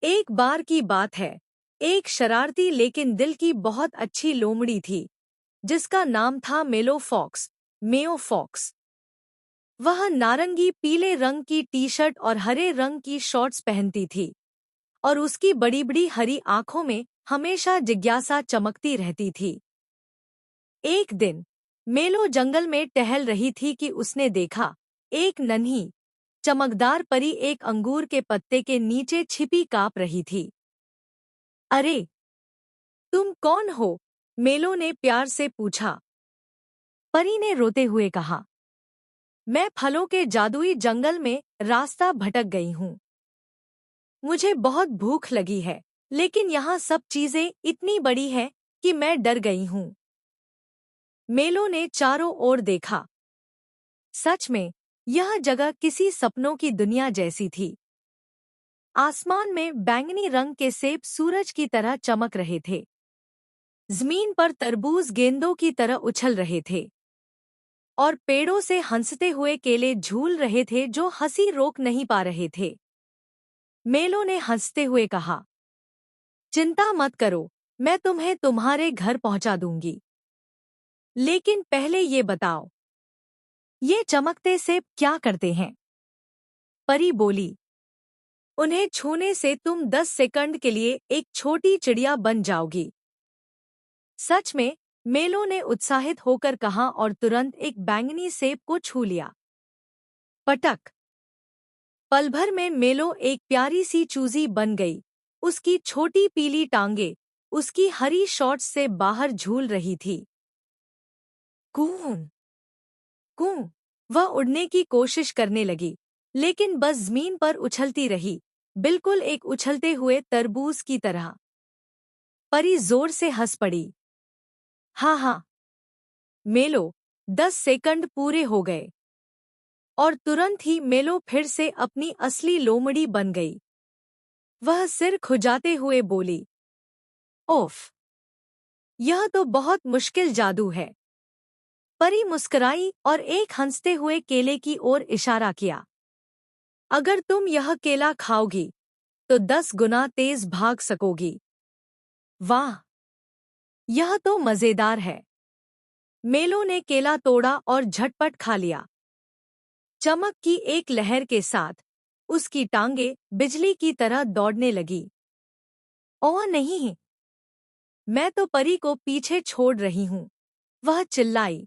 एक बार की बात है। एक शरारती लेकिन दिल की बहुत अच्छी लोमड़ी थी, जिसका नाम था मेलो फॉक्स, मेयो फॉक्स। वह नारंगी पीले रंग की टी शर्ट और हरे रंग की शॉर्ट्स पहनती थी, और उसकी बड़ी बड़ी हरी आंखों में हमेशा जिज्ञासा चमकती रहती थी। एक दिन मेलो जंगल में टहल रही थी कि उसने देखा एक नन्ही चमकदार परी एक अंगूर के पत्ते के नीचे छिपी काँप रही थी। अरे, तुम कौन हो? मेलो ने प्यार से पूछा। परी ने रोते हुए कहा, मैं फलों के जादुई जंगल में रास्ता भटक गई हूँ। मुझे बहुत भूख लगी है, लेकिन यहाँ सब चीजें इतनी बड़ी हैं कि मैं डर गई हूँ। मेलो ने चारों ओर देखा। सच में, यह जगह किसी सपनों की दुनिया जैसी थी। आसमान में बैंगनी रंग के सेब सूरज की तरह चमक रहे थे। जमीन पर तरबूज गेंदों की तरह उछल रहे थे, और पेड़ों से हंसते हुए केले झूल रहे थे जो हंसी रोक नहीं पा रहे थे। मेलो ने हंसते हुए कहा, चिंता मत करो, मैं तुम्हें तुम्हारे घर पहुंचा दूंगी। लेकिन पहले ये बताओ, ये चमकते सेब क्या करते हैं? परी बोली, उन्हें छूने से तुम 10 सेकंड के लिए एक छोटी चिड़िया बन जाओगी। सच में? मेलो ने उत्साहित होकर कहा और तुरंत एक बैंगनी सेब को छू लिया। पटक! पल भर में मेलो एक प्यारी सी चूजी बन गई। उसकी छोटी पीली टांगे उसकी हरी शॉर्ट्स से बाहर झूल रही थी। कूं कूं, वह उड़ने की कोशिश करने लगी, लेकिन बस जमीन पर उछलती रही, बिल्कुल एक उछलते हुए तरबूज की तरह। परी जोर से हंस पड़ी। हाँ हाँ, मेलो, 10 सेकंड पूरे हो गए। और तुरंत ही मेलो फिर से अपनी असली लोमड़ी बन गई। वह सिर खुजाते हुए बोली, ओफ, यह तो बहुत मुश्किल जादू है। परी मुस्कुराई और एक हंसते हुए केले की ओर इशारा किया। अगर तुम यह केला खाओगी, तो 10 गुना तेज भाग सकोगी। वाह, यह तो मजेदार है। मेलो ने केला तोड़ा और झटपट खा लिया। चमक की एक लहर के साथ उसकी टांगे बिजली की तरह दौड़ने लगी। ओह नहीं, मैं तो परी को पीछे छोड़ रही हूँ, वह चिल्लाई।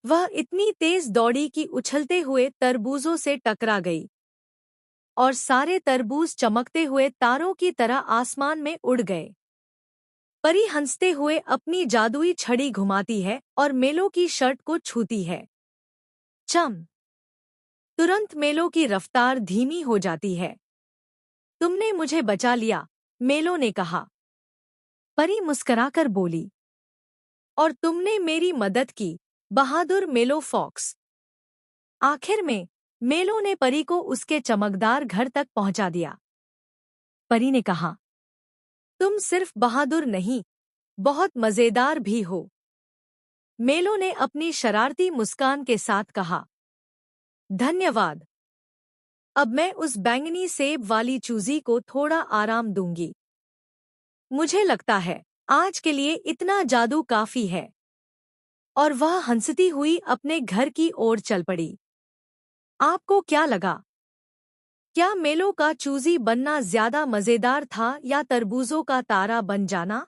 वह इतनी तेज दौड़ी कि उछलते हुए तरबूजों से टकरा गई, और सारे तरबूज चमकते हुए तारों की तरह आसमान में उड़ गए। परी हंसते हुए अपनी जादुई छड़ी घुमाती है और मेलो की शर्ट को छूती है। चम! तुरंत मेलो की रफ्तार धीमी हो जाती है। तुमने मुझे बचा लिया, मेलो ने कहा। परी मुस्कुराकर बोली, और तुमने मेरी मदद की, बहादुर मेलो फॉक्स। आखिर में मेलो ने परी को उसके चमकदार घर तक पहुंचा दिया। परी ने कहा, तुम सिर्फ बहादुर नहीं, बहुत मजेदार भी हो। मेलो ने अपनी शरारती मुस्कान के साथ कहा, धन्यवाद। अब मैं उस बैंगनी सेब वाली चूजी को थोड़ा आराम दूंगी। मुझे लगता है आज के लिए इतना जादू काफी है। और वह हंसती हुई अपने घर की ओर चल पड़ी। आपको क्या लगा? क्या मेलो का चूजी बनना ज्यादा मजेदार था या तरबूजों का तारा बन जाना?